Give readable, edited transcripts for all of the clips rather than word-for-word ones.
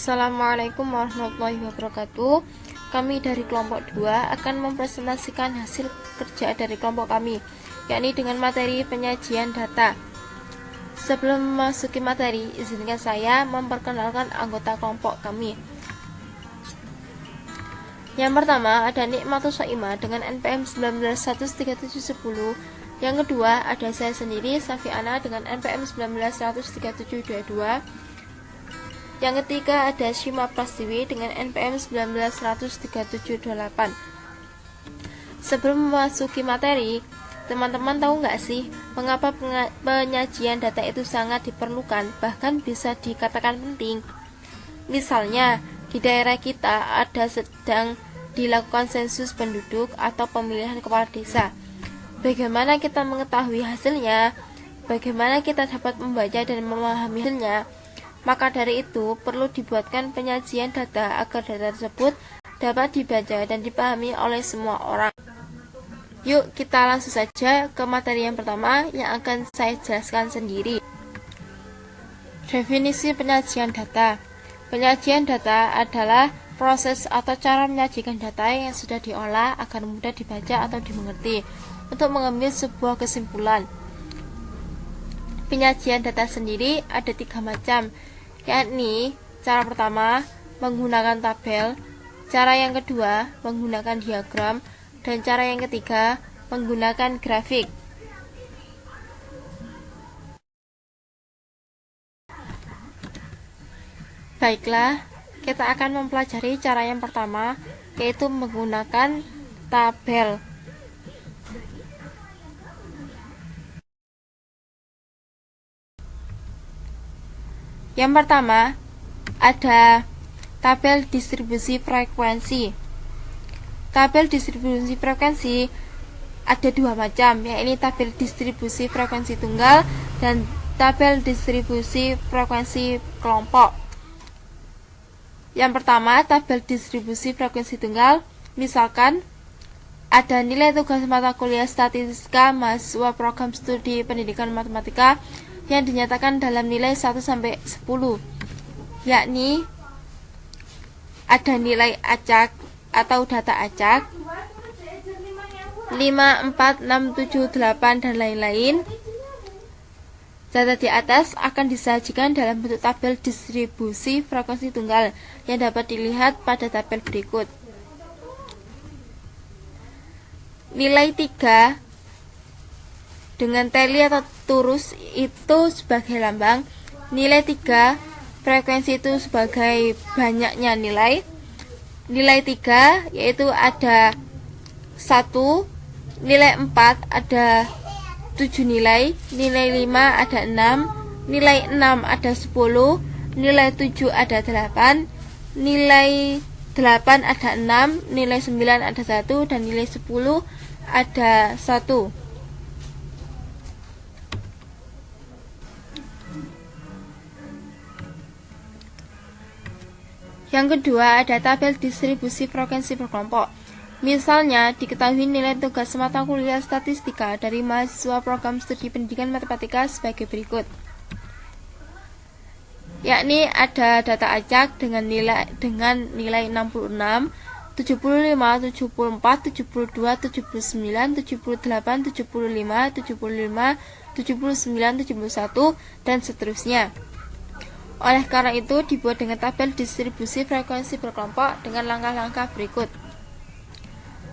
Assalamualaikum warahmatullahi wabarakatuh. Kami dari kelompok 2 akan mempresentasikan hasil kerja dari kelompok kami, yakni dengan materi penyajian data. Sebelum memasuki materi, izinkan saya memperkenalkan anggota kelompok kami. Yang pertama ada Nikmatus Soimah dengan NPM 1913710. Yang kedua ada saya sendiri, Safiana, dengan NPM 1913722. Yang ketiga ada Shima Prastiwi dengan NPM 1913728. Sebelum memasuki materi, teman-teman tahu nggak sih mengapa penyajian data itu sangat diperlukan, bahkan bisa dikatakan penting? Misalnya, di daerah kita ada sedang dilakukan sensus penduduk atau pemilihan kepala desa. Bagaimana kita mengetahui hasilnya? Bagaimana kita dapat membaca dan memahami hasilnya? Maka dari itu, perlu dibuatkan penyajian data agar data tersebut dapat dibaca dan dipahami oleh semua orang. Yuk, kita langsung saja ke materi yang pertama yang akan saya jelaskan sendiri. Definisi penyajian data. Penyajian data adalah proses atau cara menyajikan data yang sudah diolah agar mudah dibaca atau dimengerti untuk mengambil sebuah kesimpulan. Penyajian data sendiri ada 3 macam, yakni cara pertama menggunakan tabel, cara yang kedua menggunakan diagram, dan cara yang ketiga menggunakan grafik. Baiklah, kita akan mempelajari cara yang pertama, yaitu menggunakan tabel. Yang pertama ada tabel distribusi frekuensi. Tabel distribusi frekuensi ada 2 macam, yakni tabel distribusi frekuensi tunggal dan tabel distribusi frekuensi kelompok. Yang pertama, tabel distribusi frekuensi tunggal. Misalkan ada nilai tugas mata kuliah statistika mahasiswa program studi pendidikan matematika yang dinyatakan dalam nilai 1-10, yakni ada nilai acak atau data acak 5, 4, 6, 7, 8 dan lain-lain. Data di atas akan disajikan dalam bentuk tabel distribusi frekuensi tunggal yang dapat dilihat pada tabel berikut. Nilai 3 dengan teli atau turus itu sebagai lambang, nilai 3 frekuensi itu sebagai banyaknya nilai. Nilai 3 yaitu ada 1, nilai 4 ada 7 nilai, nilai 5 ada 6, nilai 6 ada 10, nilai 7 ada 8, nilai 8 ada 6, nilai 9 ada 1, dan nilai 10 ada 1. Yang kedua ada tabel distribusi frekuensi per kelompok. Misalnya, diketahui nilai tugas mata kuliah statistika dari mahasiswa program studi pendidikan matematika sebagai berikut. Yakni ada data acak dengan nilai 66, 75, 74, 72, 79, 78, 75, 75, 79, 71, dan seterusnya. Oleh karena itu, dibuat dengan tabel distribusi frekuensi berkelompok dengan langkah-langkah berikut.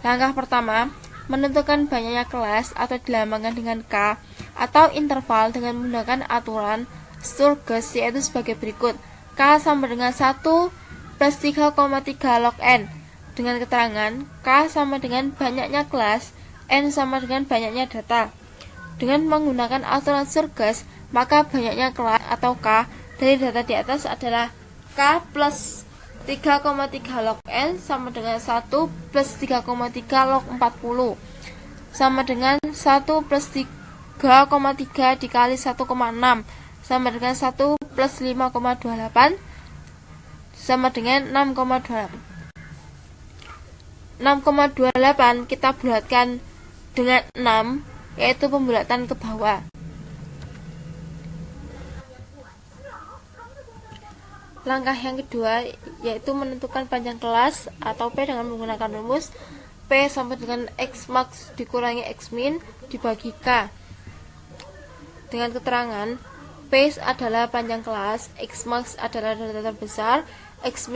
Langkah pertama, menentukan banyaknya kelas atau dilambangkan dengan K atau interval dengan menggunakan aturan Sturges, yaitu sebagai berikut. K sama dengan 1 plus 3,3 log N, dengan keterangan K sama dengan banyaknya kelas, N sama dengan banyaknya data. Dengan menggunakan aturan Sturges, maka banyaknya kelas atau K dari data di atas adalah K plus 3,3 log N sama dengan 1 plus 3,3 log 40 sama dengan 1 plus 3,3 dikali 1,6 sama dengan 1 plus 5,28 sama dengan 6,28. 6,28 kita bulatkan dengan 6, yaitu pembulatan ke bawah. Langkah yang kedua yaitu menentukan panjang kelas atau P dengan menggunakan rumus P sama dengan X max dikurangi X min dibagi K. Dengan keterangan P adalah panjang kelas, X max adalah data terbesar, X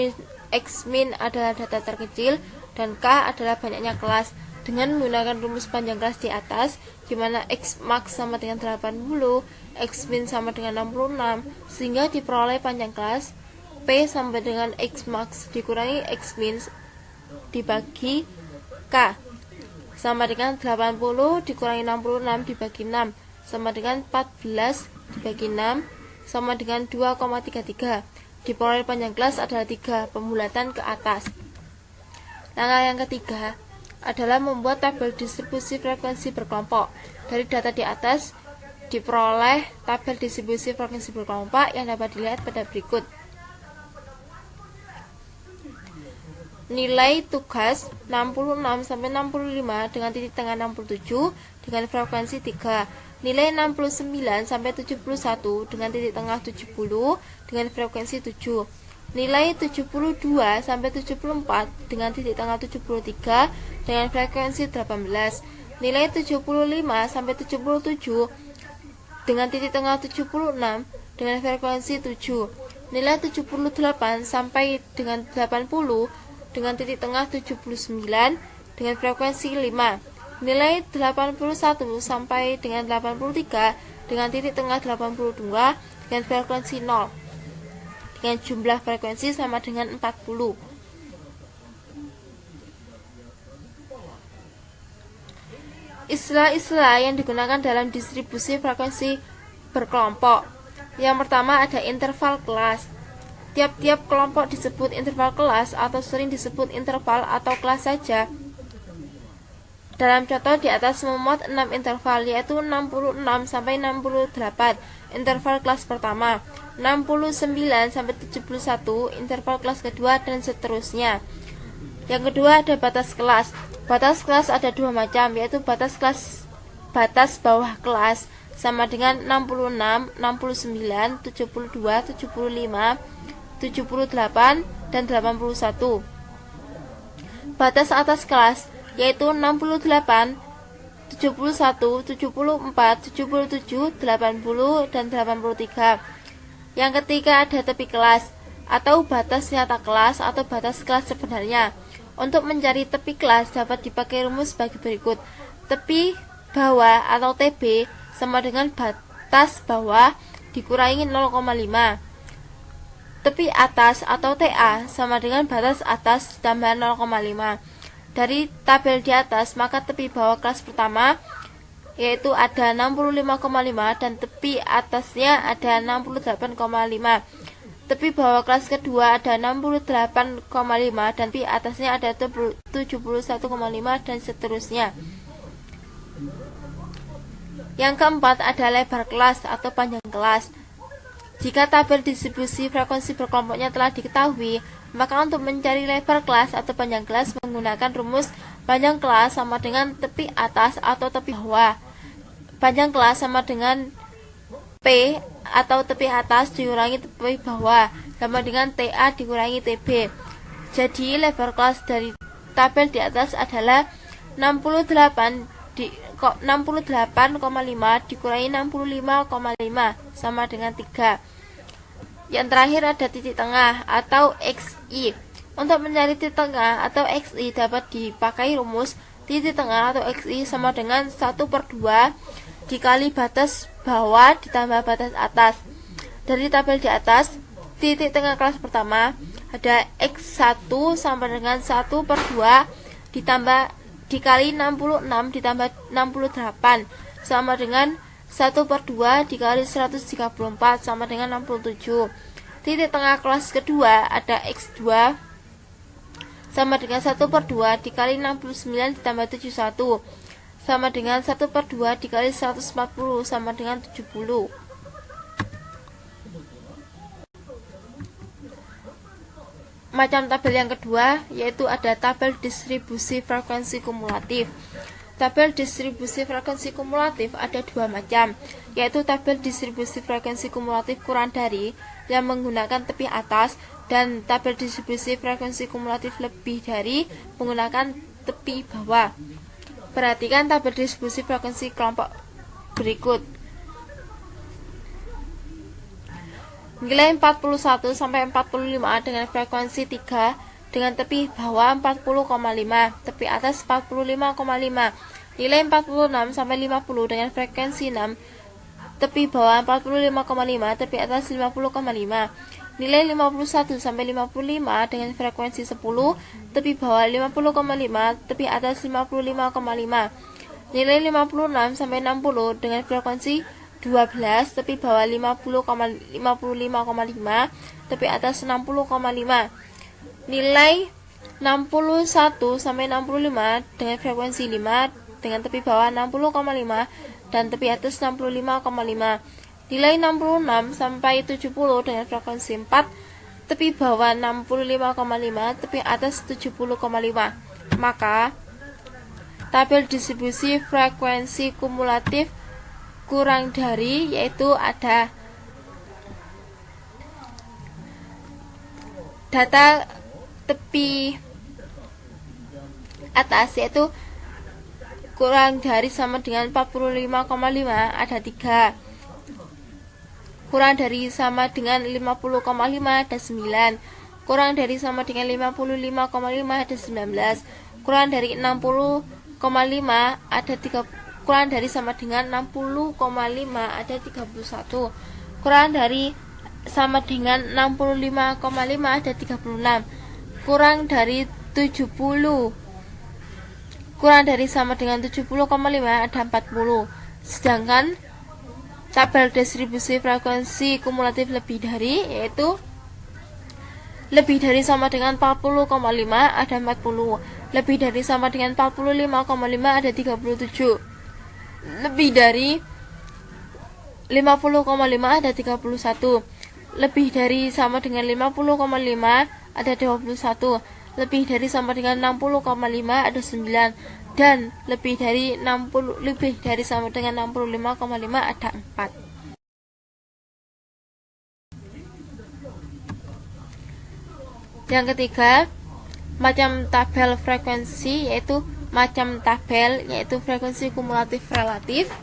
min adalah data terkecil, dan K adalah banyaknya kelas. Dengan menggunakan rumus panjang kelas di atas, di mana X max sama dengan 80, X min sama dengan 66, sehingga diperoleh panjang kelas P sama dengan X max dikurangi X min dibagi K sama dengan 80 dikurangi 66 dibagi 6 sama dengan 14 dibagi 6 sama dengan 2,33. Diperoleh panjang kelas adalah 3, pembulatan ke atas. Langkah yang ketiga adalah membuat tabel distribusi frekuensi berkelompok. Dari data di atas diperoleh tabel distribusi frekuensi berkelompok yang dapat dilihat pada berikut. Nilai tugas 66 sampai 65 dengan titik tengah 67 dengan frekuensi 3. Nilai 69 sampai 71 dengan titik tengah 70 dengan frekuensi 7. Nilai 72 sampai 74 dengan titik tengah 73 dengan frekuensi 18. Nilai 75 sampai 77 dengan titik tengah 76 dengan frekuensi 7. Nilai 78 sampai dengan 80 dengan titik tengah 79 dengan frekuensi 5. Nilai 81 sampai dengan 83 dengan titik tengah 82 dengan frekuensi 0. Dengan jumlah frekuensi sama dengan 40. Istilah-istilah yang digunakan dalam distribusi frekuensi berkelompok. Yang pertama ada interval kelas. Tiap-tiap kelompok disebut interval kelas atau sering disebut interval atau kelas saja. Dalam contoh di atas memuat 6 interval yaitu 66 sampai 68 interval kelas pertama, 69 sampai 71 interval kelas kedua, dan seterusnya. Yang kedua ada batas kelas. Batas kelas ada dua macam, yaitu batas bawah kelas sama dengan 66, 69, 72, 75, 78, dan 81. Batas atas kelas yaitu 68, 71, 74, 77, 80, dan 83. Yang ketiga ada tepi kelas atau batas nyata kelas atau batas kelas sebenarnya. Untuk mencari tepi kelas dapat dipakai rumus sebagai berikut. Tepi bawah atau TB sama dengan batas bawah dikurangi 0,5. Tepi atas atau TA sama dengan batas atas ditambah 0,5. Dari tabel di atas, maka tepi bawah kelas pertama yaitu ada 65,5 dan tepi atasnya ada 68,5. Tepi bawah kelas kedua ada 68,5 dan tepi atasnya ada 71,5 dan seterusnya. Yang keempat ada lebar kelas atau panjang kelas. Jika tabel distribusi frekuensi berkelompoknya telah diketahui, maka untuk mencari lebar kelas atau panjang kelas menggunakan rumus panjang kelas sama dengan tepi atas atau tepi bawah. Panjang kelas sama dengan P atau tepi atas dikurangi tepi bawah sama dengan TA dikurangi TB. Jadi lebar kelas dari tabel di atas adalah 68,5 dikurangi 65,5 sama dengan 3. Yang terakhir ada titik tengah atau XI. Untuk mencari titik tengah atau XI dapat dipakai rumus titik tengah atau XI sama dengan 1/2 dikali batas bawah ditambah batas atas. Dari tabel di atas, titik tengah kelas pertama ada X1 sama dengan 1/2 ditambah dikali 66 ditambah 68 sama dengan 1/2 dikali 134 sama dengan 67. Titik tengah kelas kedua ada X2 sama dengan 1/2 dikali 69 ditambah 71 sama dengan 1/2 dikali 140 sama dengan 70. Macam tabel yang kedua yaitu ada tabel distribusi frekuensi kumulatif. Tabel distribusi frekuensi kumulatif ada dua macam, yaitu tabel distribusi frekuensi kumulatif kurang dari yang menggunakan tepi atas dan tabel distribusi frekuensi kumulatif lebih dari menggunakan tepi bawah. Perhatikan tabel distribusi frekuensi kelompok berikut. Nilai 41 sampai 45 dengan frekuensi 3 dengan tepi bawah 40,5, tepi atas 45,5. Nilai 46 sampai 50 dengan frekuensi 6, tepi bawah 45,5, tepi atas 50,5. Nilai 51 sampai 55 dengan frekuensi 10, tepi bawah 50,5, tepi atas 55,5. Nilai 56 sampai 60 dengan frekuensi 12, tepi bawah 55,5, tepi atas 60,5. Nilai 61 sampai 65 dengan frekuensi 5 dengan tepi bawah 60,5 dan tepi atas 65,5. Nilai 66 sampai 70 dengan frekuensi 4, tepi bawah 65,5, tepi atas 70,5. Maka tabel distribusi frekuensi kumulatif kurang dari yaitu ada data tepi atas yaitu kurang dari sama dengan 45,5 ada 3, kurang dari sama dengan 50,5 ada 9, kurang dari sama dengan 55,5 ada 19, kurang dari 60,5 ada 3, kurang dari sama dengan 60,5 ada 31, kurang dari sama dengan 65,5 ada 36, kurang dari 70, kurang dari sama dengan 70,5 ada 40. Sedangkan tabel distribusi frekuensi kumulatif lebih dari yaitu lebih dari sama dengan 40,5 ada 40, lebih dari sama dengan 45,5 ada 37, lebih dari 50,5 ada 31, lebih dari sama dengan 50,5 ada 21, lebih dari sama dengan 60,5 ada 9, dan lebih dari sama dengan 65,5 ada 4. Yang ketiga, macam tabel frekuensi yaitu frekuensi kumulatif relatif.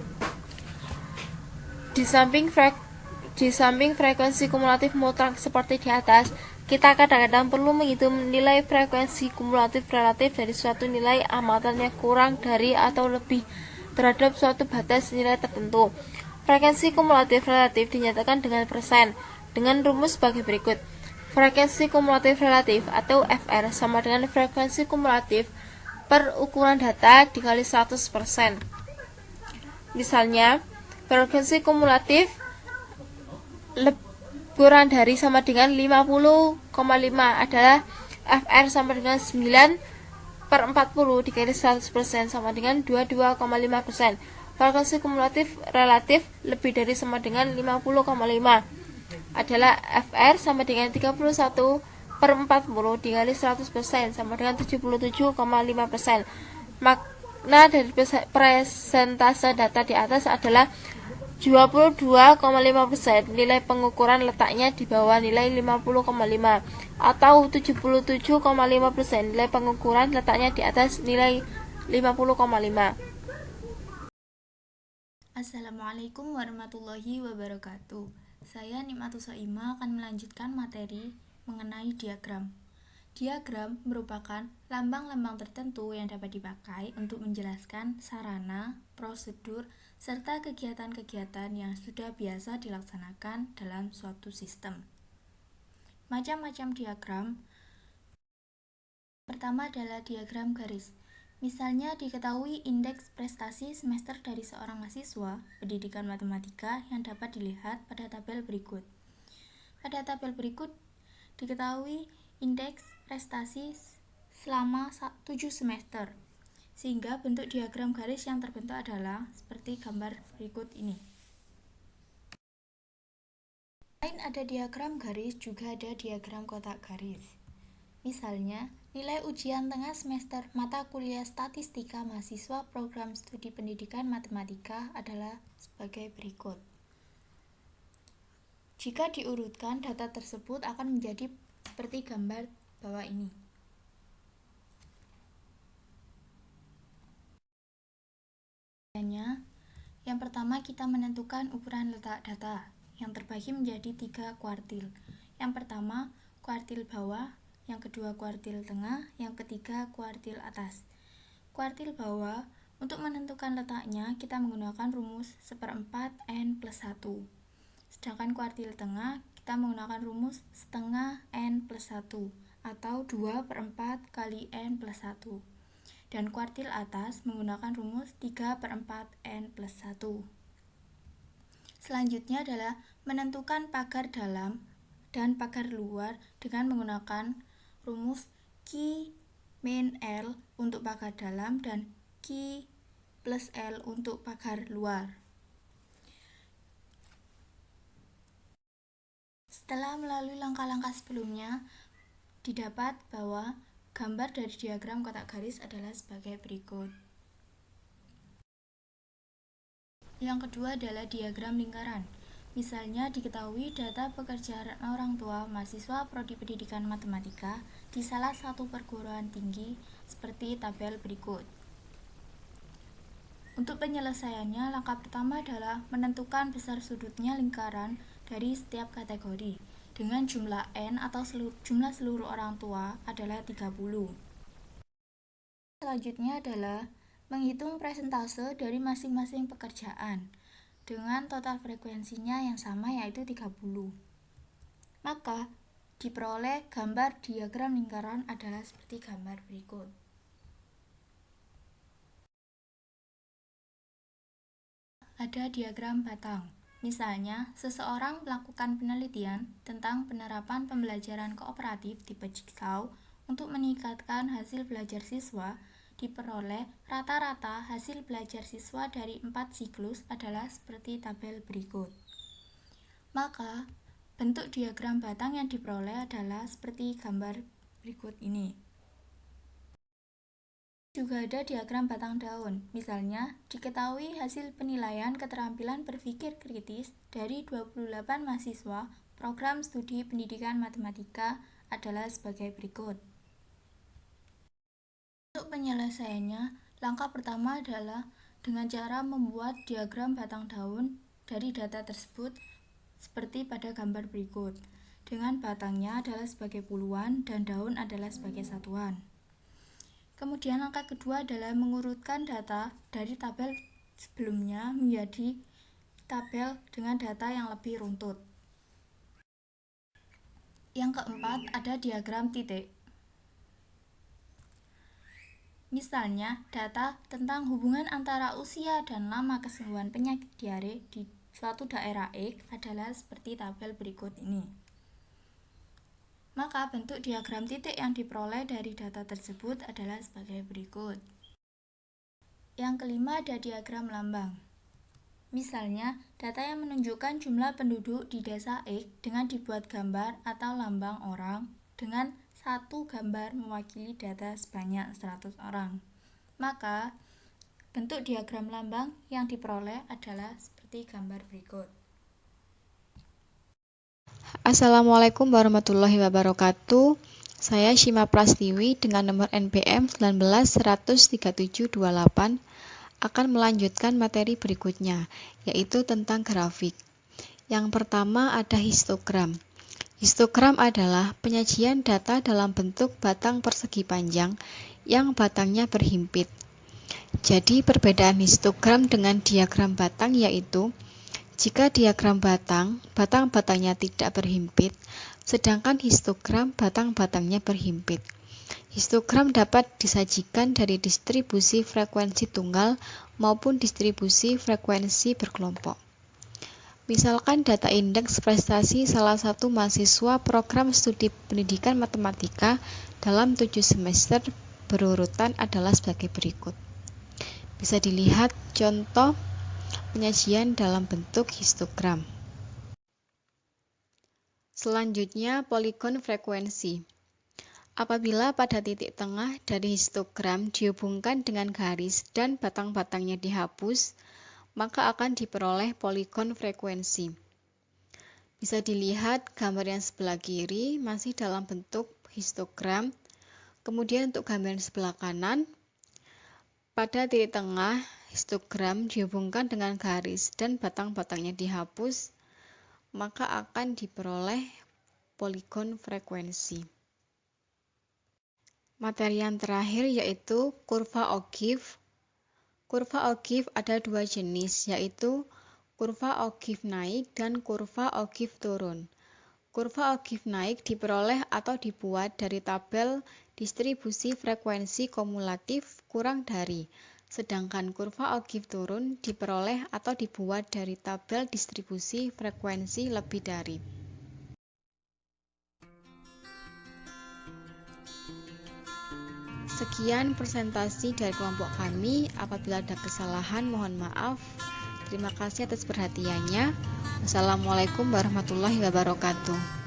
Di samping frekuensi kumulatif mutlak seperti di atas, kita kadang-kadang perlu menghitung nilai frekuensi kumulatif relatif dari suatu nilai amatan yang kurang dari atau lebih terhadap suatu batas nilai tertentu. Frekuensi kumulatif relatif dinyatakan dengan persen dengan rumus sebagai berikut. Frekuensi kumulatif relatif atau FR sama dengan frekuensi kumulatif per ukuran data dikali 100%. Misalnya, frekuensi kumulatif kurang dari sama dengan 50,5 adalah FR sama dengan 9 per 40 dikali 100% sama dengan 22,5%. Frekuensi kumulatif relatif lebih dari sama dengan 50,5 adalah FR sama dengan 31 per 40 dikali 100% sama dengan 77,5%. Makna dari presentase data di atas adalah 22,5%. Nilai pengukuran letaknya di bawah nilai 50,5 atau 77,5%. Nilai pengukuran letaknya di atas nilai 50,5. Assalamualaikum warahmatullahi wabarakatuh. Saya Nikmatus Soima akan melanjutkan materi mengenai diagram. Diagram merupakan lambang-lambang tertentu yang dapat dipakai untuk menjelaskan sarana, prosedur, serta kegiatan-kegiatan yang sudah biasa dilaksanakan dalam suatu sistem. Macam-macam diagram. Pertama adalah diagram garis. Misalnya diketahui indeks prestasi semester dari seorang mahasiswa pendidikan matematika yang dapat dilihat pada tabel berikut. Pada tabel berikut diketahui indeks prestasi selama 7 semester, sehingga bentuk diagram garis yang terbentuk adalah seperti gambar berikut ini. Selain ada diagram garis, juga ada diagram kotak garis. Misalnya, nilai ujian tengah semester mata kuliah statistika mahasiswa program studi pendidikan matematika adalah sebagai berikut. Jika diurutkan, data tersebut akan menjadi seperti gambar bawah ini. Yang pertama, kita menentukan ukuran letak data yang terbagi menjadi 3 kuartil. Yang pertama, kuartil bawah, yang kedua kuartil tengah, yang ketiga kuartil atas. Kuartil bawah, untuk menentukan letaknya kita menggunakan rumus 1/4 N plus 1. Sedangkan kuartil tengah kita menggunakan rumus setengah N plus 1 atau 2/4 kali N plus 1. Dan kuartil atas menggunakan rumus 3/4 N plus 1. Selanjutnya adalah menentukan pagar dalam dan pagar luar dengan menggunakan rumus Q min L untuk pagar dalam dan Q plus L untuk pagar luar. Setelah melalui langkah-langkah sebelumnya, didapat bahwa gambar dari diagram kotak garis adalah sebagai berikut. Yang kedua adalah diagram lingkaran. Misalnya diketahui data pekerjaan orang tua mahasiswa prodi pendidikan matematika di salah satu perguruan tinggi seperti tabel berikut. Untuk penyelesaiannya, langkah pertama adalah menentukan besar sudutnya lingkaran dari setiap kategori dengan jumlah N atau jumlah seluruh orang tua adalah 30. Selanjutnya adalah menghitung persentase dari masing-masing pekerjaan dengan total frekuensinya yang sama yaitu 30. Maka diperoleh gambar diagram lingkaran adalah seperti gambar berikut. Ada diagram batang. Misalnya, seseorang melakukan penelitian tentang penerapan pembelajaran kooperatif tipe Jigsaw untuk meningkatkan hasil belajar siswa. Diperoleh rata-rata hasil belajar siswa dari 4 siklus adalah seperti tabel berikut. Maka, bentuk diagram batang yang diperoleh adalah seperti gambar berikut ini. Juga ada diagram batang daun. Misalnya, diketahui hasil penilaian keterampilan berpikir kritis dari 28 mahasiswa program studi pendidikan matematika adalah sebagai berikut. Untuk penyelesaiannya, langkah pertama adalah dengan cara membuat diagram batang daun dari data tersebut seperti pada gambar berikut, dengan batangnya adalah sebagai puluhan dan daun adalah sebagai satuan. Kemudian langkah kedua adalah mengurutkan data dari tabel sebelumnya menjadi tabel dengan data yang lebih runtut. Yang keempat ada diagram titik. Misalnya, data tentang hubungan antara usia dan lama kesembuhan penyakit diare di suatu daerah X adalah seperti tabel berikut ini. Maka bentuk diagram titik yang diperoleh dari data tersebut adalah sebagai berikut. Yang kelima ada diagram lambang. Misalnya, data yang menunjukkan jumlah penduduk di desa X dengan dibuat gambar atau lambang orang dengan satu gambar mewakili data sebanyak 100 orang. Maka, bentuk diagram lambang yang diperoleh adalah seperti gambar berikut. Assalamualaikum warahmatullahi wabarakatuh. Saya Shima Prastiwi dengan nomor NPM 19-13728 akan melanjutkan materi berikutnya, yaitu tentang grafik. Yang pertama ada histogram. Histogram adalah penyajian data dalam bentuk batang persegi panjang yang batangnya berhimpit. Jadi perbedaan histogram dengan diagram batang yaitu jika diagram batang-batangnya tidak berhimpit, sedangkan histogram batang-batangnya berhimpit. Histogram dapat disajikan dari distribusi frekuensi tunggal maupun distribusi frekuensi berkelompok. Misalkan data indeks prestasi salah satu mahasiswa program studi pendidikan matematika dalam 7 semester berurutan adalah sebagai berikut. Bisa dilihat contoh penyajian dalam bentuk histogram. Selanjutnya, poligon frekuensi. Apabila pada titik tengah dari histogram dihubungkan dengan garis dan batang-batangnya dihapus, maka akan diperoleh poligon frekuensi. Bisa dilihat gambar yang sebelah kiri masih dalam bentuk histogram. Kemudian untuk gambar sebelah kanan, pada titik tengah histogram dihubungkan dengan garis dan batang-batangnya dihapus, maka akan diperoleh poligon frekuensi. Materi yang terakhir yaitu kurva Ogive. Kurva Ogive ada dua jenis, yaitu kurva Ogive naik dan kurva Ogive turun. Kurva Ogive naik diperoleh atau dibuat dari tabel distribusi frekuensi kumulatif kurang dari, sedangkan kurva Ogive turun diperoleh atau dibuat dari tabel distribusi frekuensi lebih dari. Sekian presentasi dari kelompok kami. Apabila ada kesalahan, mohon maaf. Terima kasih atas perhatiannya. Wassalamualaikum warahmatullahi wabarakatuh.